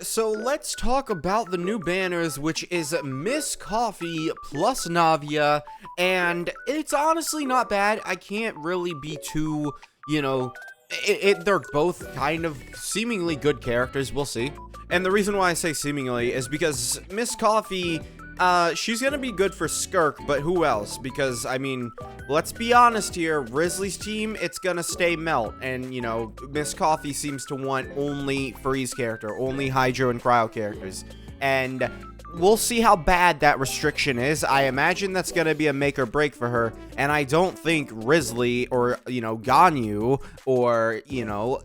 so let's talk about the new banners, which is Miss Coffee plus Navia, and it's honestly not bad. I can't really be too, they're both kind of seemingly good characters. We'll see. And the reason why I say seemingly is because Miss Coffee, she's gonna be good for Skirk, but who else? Because, I mean, let's be honest here, Risley's team, it's gonna stay Melt, and, Miss Coffee seems to want only Freeze character, only Hydro and Cryo characters, and we'll see how bad that restriction is. I imagine that's gonna be a make or break for her, and I don't think Risley or, Ganyu or,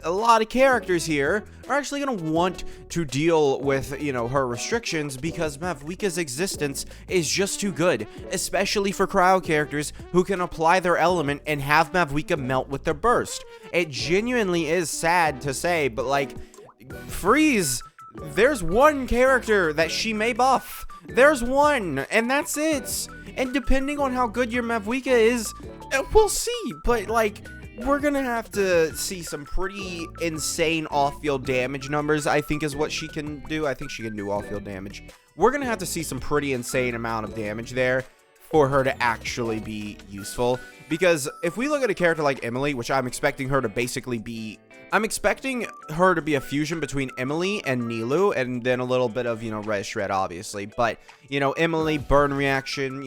a lot of characters here are actually gonna want to deal with, her restrictions, because Mavwika's existence is just too good, especially for cryo characters who can apply their element and have Mavwika melt with their burst. It genuinely is sad to say, but like, Freeze, there's one character that she may buff. There's one, and that's it. And depending on how good your Mavwika is, we'll see. But, like, we're gonna have to see some pretty insane off-field damage numbers, I think is what she can do. I think she can do off-field damage. We're gonna have to see some pretty insane amount of damage there for her to actually be useful. Because if we look at a character like Emily, which I'm expecting her to basically be... I'm expecting her to be a fusion between Emily and Nilou, and then a little bit of, Red Shred, obviously. But, Emily, burn reaction,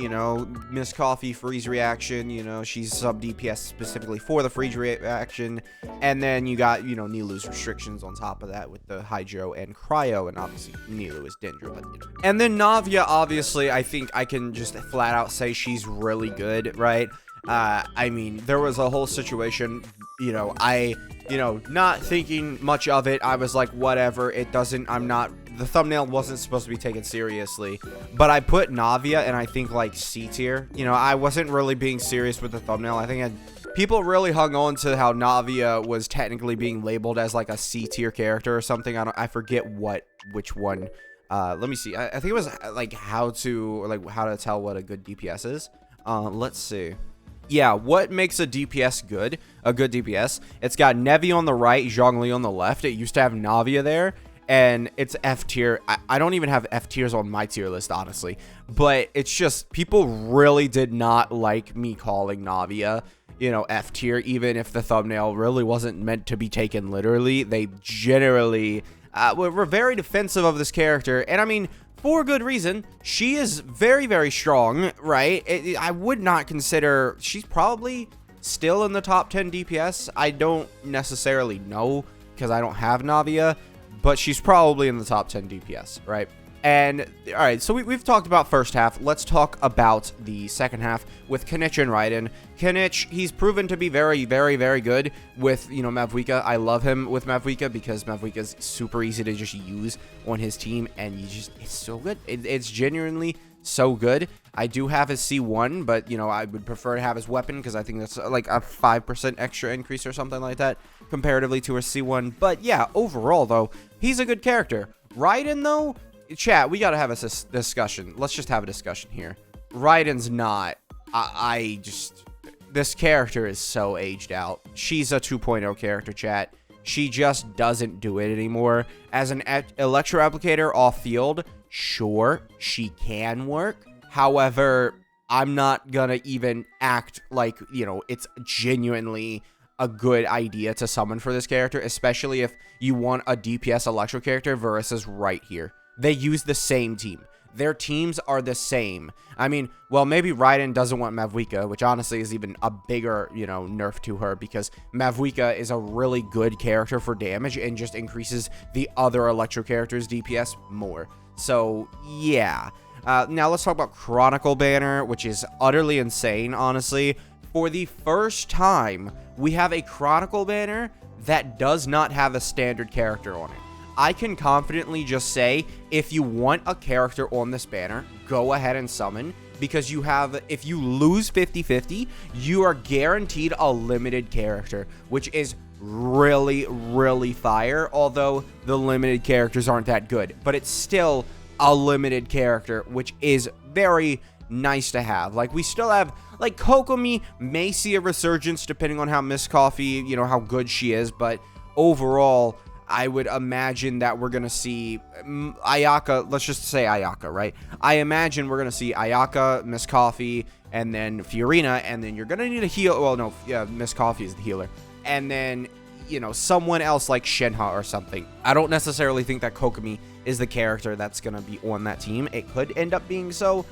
Miss Coffee, freeze reaction, she's sub DPS specifically for the freeze reaction. And then you got, Nilou's restrictions on top of that with the Hydro and Cryo, and obviously Nilou is Dendro. But, And then Navia, obviously, I think I can just flat out say she's really good, right? I mean, there was a whole situation, not thinking much of it. I was like, whatever, the thumbnail wasn't supposed to be taken seriously, but I put Navia and I think like C tier. I wasn't really being serious with the thumbnail. I think people really hung on to how Navia was technically being labeled as like a C tier character or something. I forget which one. Let me see. I think it was like how to tell what a good DPS is. Let's see. Yeah, what makes a DPS good? A good DPS? It's got Navia on the right, Zhongli on the left. It used to have Navia there, and it's F tier. I don't even have F tiers on my tier list, honestly. But it's just, people really did not like me calling Navia, F tier, even if the thumbnail really wasn't meant to be taken literally. They generally were very defensive of this character, and I mean, for good reason. She is very, very strong, right? I would not consider... She's probably still in the top 10 DPS. I don't necessarily know because I don't have Navia, but she's probably in the top 10 DPS, right? And, alright, so we've talked about first half. Let's talk about the second half with Kanich and Raiden. Kanich, he's proven to be very, very, very good with, Mavwika. I love him with Mavwika because Mavwika's super easy to just use on his team, and it's so good. It's genuinely so good. I do have his C1, but, I would prefer to have his weapon because I think that's like a 5% extra increase or something like that comparatively to his C1. But, yeah, overall, though, he's a good character. Raiden, though... Chat, we gotta have a discussion. Let's just have a discussion here. Raiden's not. This character is so aged out. She's a 2.0 character, chat. She just doesn't do it anymore. As an electro applicator off field, sure, she can work. However, I'm not gonna even act like, it's genuinely a good idea to summon for this character, especially if you want a DPS electro character versus right here. They use the same team. Their teams are the same. I mean, well, maybe Raiden doesn't want Mavwika, which honestly is even a bigger, nerf to her, because Mavwika is a really good character for damage and just increases the other electro characters' DPS more. So, yeah. Now let's talk about Chronicle banner, which is utterly insane, honestly. For the first time, we have a Chronicle banner that does not have a standard character on it. I can confidently just say, if you want a character on this banner, go ahead and summon, because if you lose 50-50, you are guaranteed a limited character, which is really, really fire, although the limited characters aren't that good, but it's still a limited character, which is very nice to have. Like, we still have, like, Kokomi may see a resurgence depending on how Miss Coffee, how good she is, but overall, I would imagine that we're going to see Ayaka. Let's just say Ayaka, right? I imagine we're going to see Ayaka, Miss Coffee, and then Fiorina, and then you're going to need a heal. Well, no, yeah, Miss Coffee is the healer. And then, you know, someone else like Shinha or something. I don't necessarily think that Kokomi is the character that's going to be on that team. It could end up being so,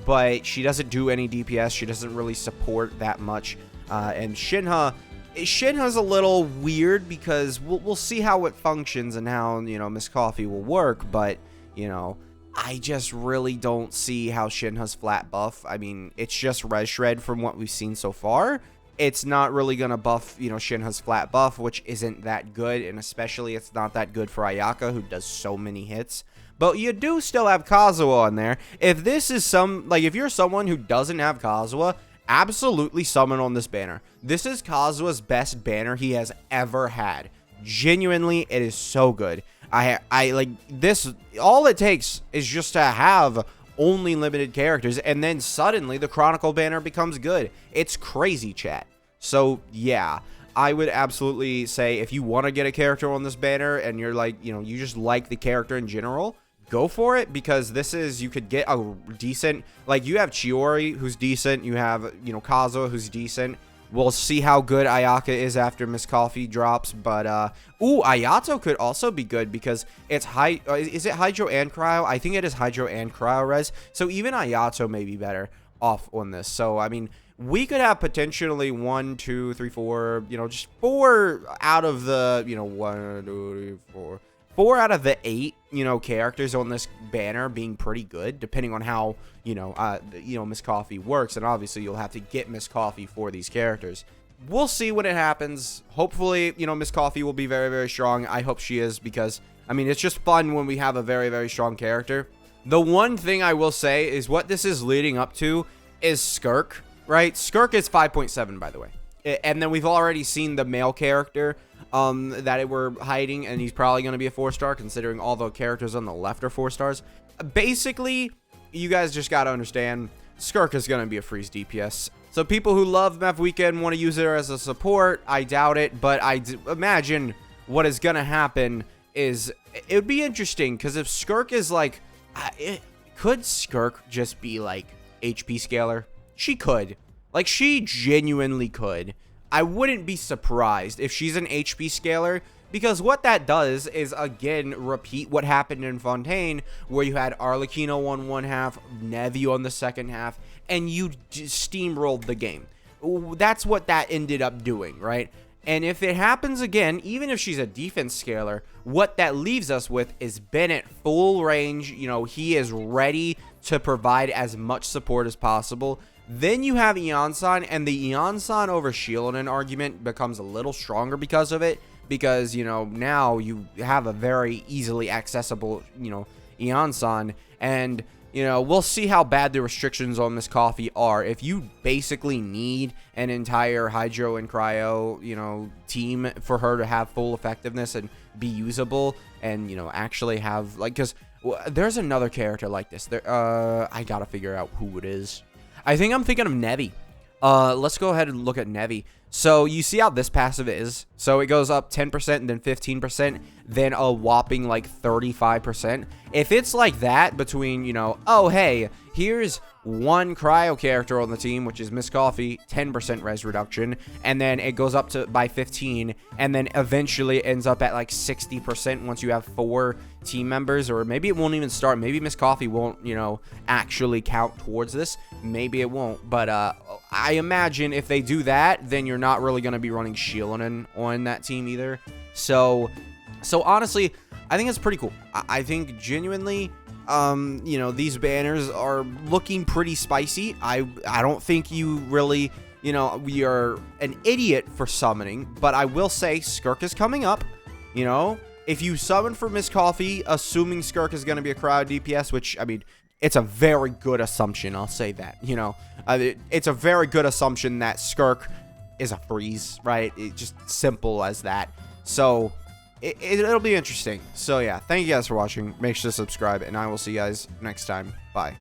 but she doesn't do any DPS. She doesn't really support that much. And Shinha's a little weird because we'll see how it functions and how, you know, Miss Coffee will work, but, you know, I just really don't see how Shinha's flat buff. I mean, it's just Res Shred from what we've seen so far. It's not really going to buff, you know, Shinha's flat buff, which isn't that good, and especially it's not that good for Ayaka, who does so many hits. But you do still have Kazuha on there. If this is if you're someone who doesn't have Kazuha, absolutely summon on this banner. This is Kazuha's best banner he has ever had. Genuinely, it is so good. I like this. All it takes is just to have only limited characters, and then suddenly the Chronicle banner becomes good. It's crazy, chat. So yeah, I would absolutely say if you want to get a character on this banner and you're like, you know, you just like the character in general, go for it, because this is, you could get a decent, like, you have Chiori, who's decent, you have, you know, Kazuha, who's decent. We'll see how good Ayaka is after Miss Coffee drops, but, ooh, Ayato could also be good, because it's is it Hydro and Cryo? I think it is Hydro and Cryo Res, so even Ayato may be better off on this. So, I mean, we could have potentially 1, 2, 3, 4, you know, just 4 out of the, you know, 1, 2, 3, 4. 4 out of the 8, you know, characters on this banner being pretty good, depending on how, you know, Miss Coffee works. And obviously, you'll have to get Miss Coffee for these characters. We'll see when it happens. Hopefully, you know, Miss Coffee will be very, very strong. I hope she is, because, I mean, it's just fun when we have a very, very strong character. The one thing I will say is what this is leading up to is Skirk, right? Skirk is 5.7, by the way. And then we've already seen the male character that we're hiding, and he's probably going to be a 4-star, considering all the characters on the left are 4 stars. Basically, you guys just got to understand, Skirk is going to be a freeze DPS. So people who love Map Weekend want to use it as a support. I doubt it, but I imagine what is going to happen is, it would be interesting, because if Skirk is like, could Skirk just be like HP scaler? She could. Like, she genuinely could. I wouldn't be surprised if she's an HP scaler, because what that does is, again, repeat what happened in Fontaine, where you had Arlecchino on one half, Navia on the second half, and you steamrolled the game. That's what that ended up doing, right? And if it happens again, even if she's a defense scaler, what that leaves us with is Bennett full range. You know, he is ready to provide as much support as possible. Then you have Eon-san, and the Eon-san over Shieldon argument becomes a little stronger because of it. Because, you know, now you have a very easily accessible, you know, Eon-san. And, you know, we'll see how bad the restrictions on Miss Coffee are. If you basically need an entire Hydro and Cryo, you know, team for her to have full effectiveness and be usable and, you know, actually have, like, because there's another character like this. I gotta figure out who it is. I think I'm thinking of Nevi. Let's go ahead and look at Nevi. So you see how this passive is. So it goes up 10% and then 15%, then a whopping like 35%. If it's like that between, you know, oh, hey, here's one cryo character on the team, which is Miss Coffee, 10% res reduction, and then it goes up to by 15, and then eventually ends up at like 60% once you have 4 team members, or maybe it won't even start. Maybe Miss Coffee won't, you know, actually count towards this. Maybe it won't, but I imagine if they do that, then you're not really going to be running Shieldon on that team either. So honestly, I think it's pretty cool. I think genuinely, you know, these banners are looking pretty spicy. I don't think you really, you know, we are an idiot for summoning, but I will say Skirk is coming up. You know, if you summon for Miss Coffee, assuming Skirk is going to be a crowd DPS, which, I mean, it's a very good assumption, I'll say that, you know. It's a very good assumption that Skirk is a freeze, right? It's just simple as that. So it'll be interesting. So yeah, thank you guys for watching. Make sure to subscribe, and I will see you guys next time. Bye.